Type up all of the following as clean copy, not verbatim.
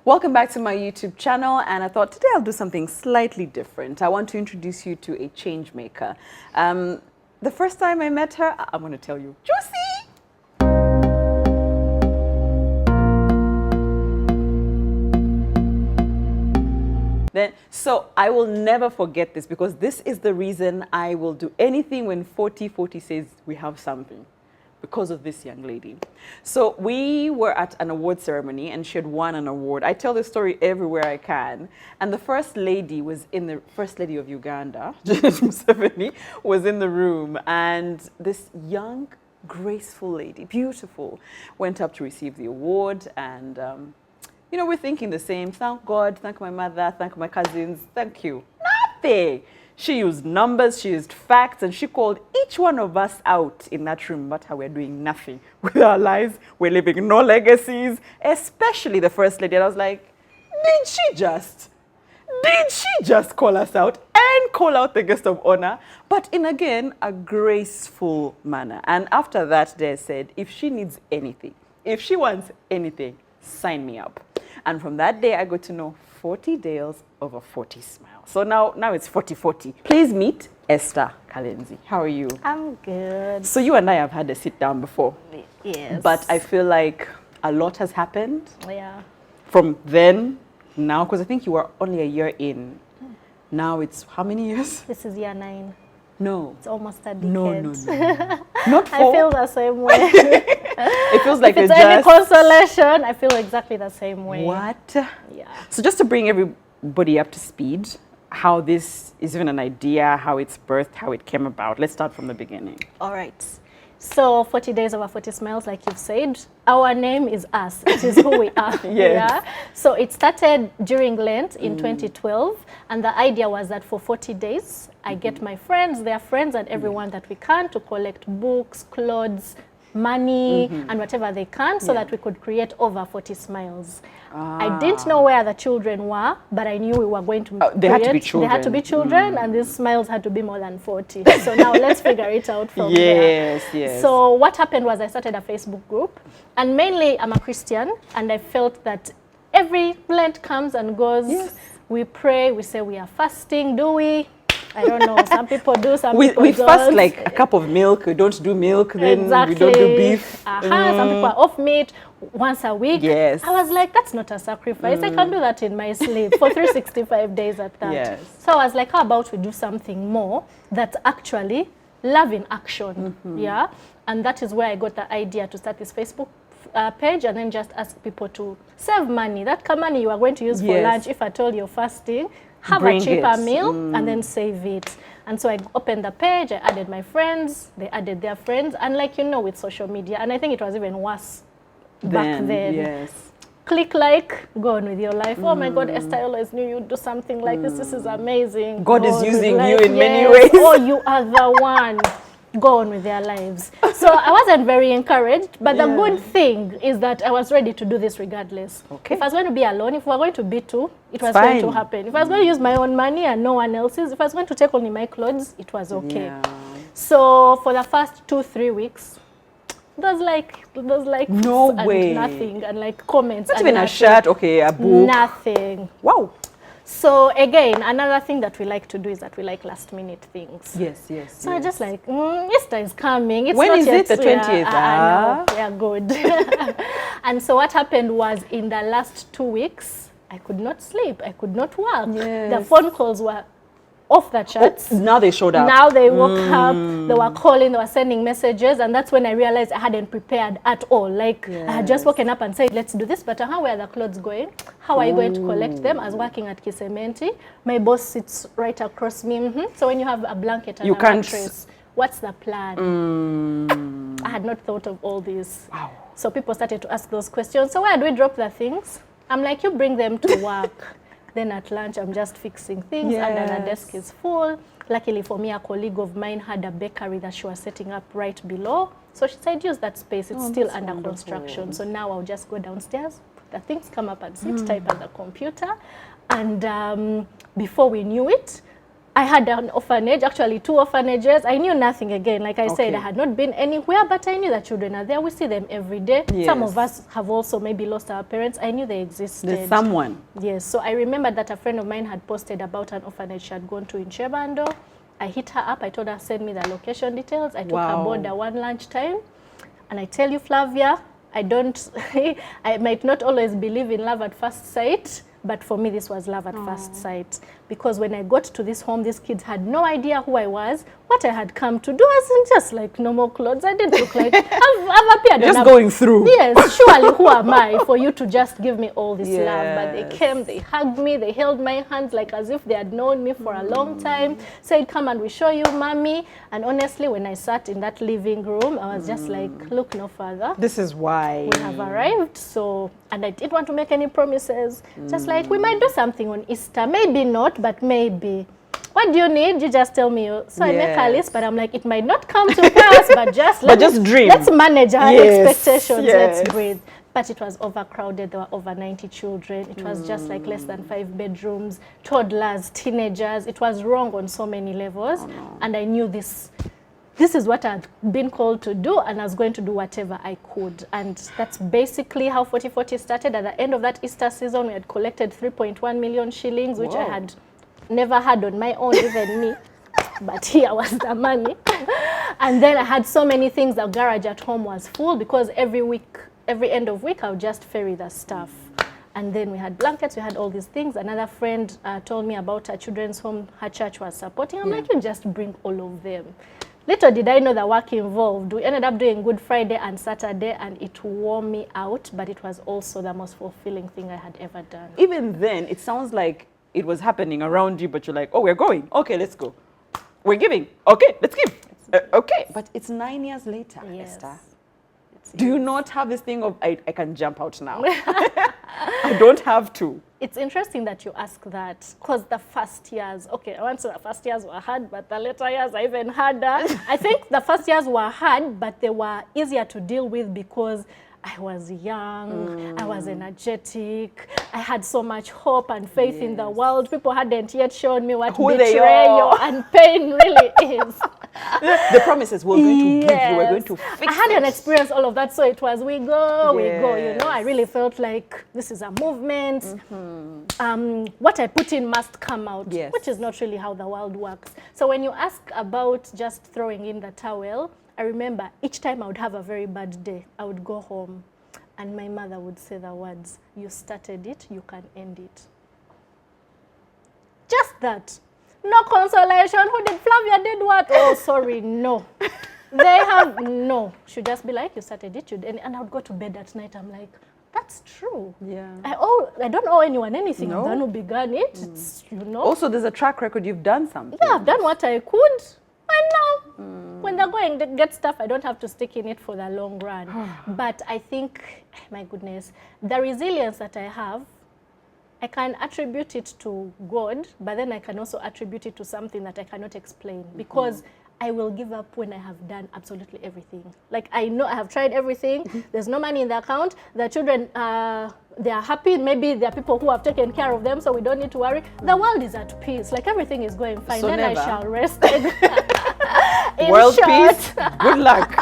Welcome back to my YouTube channel, and I thought today I'll do something slightly different. I want to introduce you to a change maker. The first time I met her, I'm going to tell you, juicy! So I will never forget this, because this is the reason I will do anything when 40 says we have something. Because of this young lady. So we were at an award ceremony and she had won an award. I tell this story everywhere I can. And the first lady was in the first lady of Uganda, Janet Museveni, was in the room, and this young, graceful lady, beautiful, went up to receive the award. And you know, we're thinking the same. Thank God, thank my mother, thank my cousins, thank you. Nothing. She used numbers, she used facts, and she called each one of us out in that room about how we're doing nothing with our lives. We're leaving no legacies, especially the first lady. And I was like, did she just call us out and call out the guest of honor? But in, again, a graceful manner. And after that day, I said, if she needs anything, if she wants anything, sign me up. And from that day, I got to know 40 days over 40 smiles. So now it's 40-40. Please meet Esther Kalenzi. How are you? I'm good. So you and I have had a sit down before. Yes. But I feel like a lot has happened. Yeah. From then, now, because I think you were only a year in. Now it's how many years? This is year 9. No. It's almost a decade. No. Not 4. I feel the same way. It feels like if it's any consolation, I feel exactly the same way. What? Yeah. So just to bring everybody up to speed, how this is even an idea, how it's birthed, how it came about. Let's start from the beginning. All right. So 40 days over 40 smiles, like you've said, our name is us. It is who we are. Yes. Yeah. So it started during Lent in 2012. And the idea was that for 40 days, I get my friends, their friends, and everyone that we can to collect books, clothes, money, and whatever they can, so that we could create over 40 smiles. I didn't know where the children were, but I knew we were going to they had to be children. They had to be children, and these smiles had to be more than 40. So now let's figure it out from there. Yes. So what happened was I started a Facebook group, and mainly I'm a Christian, and I felt that every Lent comes and goes. Yes. We pray, we say we are fasting, do we? I don't know. Some people do, some people don't. We fast like a cup of milk. We don't do milk, then we don't do beef. Some people are off meat once a week. Yes. I was like, that's not a sacrifice. I can do that in my sleep for 365 days at that. Yes. So I was like, how about we do something more that's actually love in action? Yeah. And that is where I got the idea to start this Facebook page, and then just ask people to save money. That money you are going to use for lunch, if at all you're fasting, have a cheaper meal and then save it. And so I opened the page, I added my friends, they added their friends, and like you know with social media, and I think it was even worse back then. Yes. Click like, go on with your life. Oh my God, Esther, I always knew you'd do something like this. This is amazing. God is using you in many ways. Oh, you are the one. Go on with their lives. So I wasn't very encouraged, but the good thing is that I was ready to do this regardless. Okay. If I was going to be alone, if we were going to be 2, it was going to happen. If I was going to use my own money and no one else's, if I was going to take only my clothes, it was okay. Yeah. So for the first 2-3 weeks, there's like no way. And nothing, and like comments. Not even a shirt, okay, a book. Nothing. Wow. So again, another thing that we like to do is that we like last minute things. Yes. So I just like, Easter is coming. It's when not is yet, it? The 20th? No, we are good. And so what happened was in the last 2 weeks, I could not sleep. I could not work. Yes. The phone calls were off the charts. Oh, now they showed up. Now they woke up, they were calling, they were sending messages, and that's when I realized I hadn't prepared at all. Like, I had just woken up and said, let's do this, but how are the clothes going? How are you going to collect them? I was working at Kisementi. My boss sits right across me. So when you have a blanket and a mattress, what's the plan? I had not thought of all this. Wow. So people started to ask those questions. So where do we drop the things? I'm like, you bring them to work. Then at lunch, I'm just fixing things, and then the desk is full. Luckily for me, a colleague of mine had a bakery that she was setting up right below. So she said, use that space. It's still under construction. So now I'll just go downstairs, put the things, come up and sit, type at the computer. And before we knew it, I had an orphanage, actually 2 orphanages. I knew nothing again. Like I said, I had not been anywhere, but I knew that children are there. We see them every day. Yes. Some of us have also maybe lost our parents. I knew they existed. There's someone. Yes, so I remember that a friend of mine had posted about an orphanage she had gone to in Chebando. I hit her up. I told her, send me the location details. I took her board one lunchtime. And I tell you, Flavia, I might not always believe in love at first sight, but for me, this was love at first sight. Because when I got to this home, these kids had no idea who I was. What I had come to do wasn't just like normal clothes. I didn't look like I've appeared. Just going through. Yes, surely who am I for you to just give me all this love? But they came, they hugged me, they held my hands like as if they had known me for a long time. Said, come and we show you, mommy. And honestly, when I sat in that living room, I was just like, look no further. This is why we have arrived. So, and I didn't want to make any promises. Just like, we might do something on Easter. Maybe not, but maybe. What do you need? You just tell me. So I make a list, but I'm like, it might not come to pass, but just dream. Let's manage our expectations. Let's breathe. But it was overcrowded. There were over 90 children. It was just like less than 5 bedrooms, toddlers, teenagers. It was wrong on so many levels. And I knew this is what I'd been called to do, and I was going to do whatever I could. And that's basically how 4040 started. At the end of that Easter season, we had collected 3.1 million shillings, which I had never had on my own, even me. But here was the money. And then I had so many things. The garage at home was full because every end of week, I would just ferry the stuff. And then we had blankets, we had all these things. Another friend told me about a children's home her church was supporting. I'm like, you just bring all of them. Little did I know the work involved. We ended up doing Good Friday and Saturday, and it wore me out, but it was also the most fulfilling thing I had ever done. Even then, it sounds like it was happening around you, but you're like, oh, we're going. Okay, let's go. We're giving. Okay, let's give. Okay, but it's 9 years later, Esther. Do you not have this thing of, I can jump out now? I don't have to. It's interesting that you ask that, because the first years, I won't say the first years were hard, but the later years are even harder. I think the first years were hard, but they were easier to deal with because I was young, I was energetic, I had so much hope and faith in the world. People hadn't yet shown me what betrayal and pain really is. The promises we're going to give you, we're going to fix I hadn't experienced all of that, so it was we go, you know. I really felt like this is a movement. What I put in must come out, which is not really how the world works. So when you ask about just throwing in the towel, I remember each time I would have a very bad day, I would go home and my mother would say the words, you started it, you can end it. Just that. No consolation. Who did Flavia did what? Oh, sorry, no. They have no. She'd just be like, you started it, and I would go to bed at night. I'm like, that's true. Yeah. I don't owe anyone anything. I'm the one who began it. It's, you know. Also, there's a track record. You've done something. Yeah, I've done what I could. And now, when they're going to get stuff, I don't have to stick in it for the long run. But I think, my goodness, the resilience that I have, I can attribute it to God, but then I can also attribute it to something that I cannot explain, because I will give up when I have done absolutely everything. Like, I know I have tried everything. There's no money in the account. The children, they are happy. Maybe there are people who have taken care of them, so we don't need to worry. The world is at peace. Like, everything is going fine. So then never. I shall rest. World peace, good luck.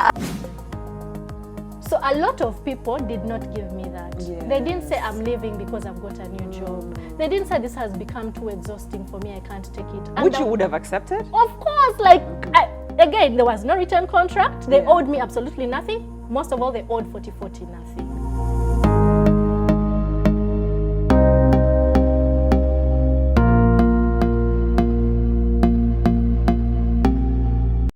So a lot of people did not give me that. Yes. They didn't say I'm leaving because I've got a new job. They didn't say this has become too exhausting for me, I can't take it. And which you would have accepted? Of course, like, again, there was no return contract. They owed me absolutely nothing. Most of all, they owed 4040 nothing.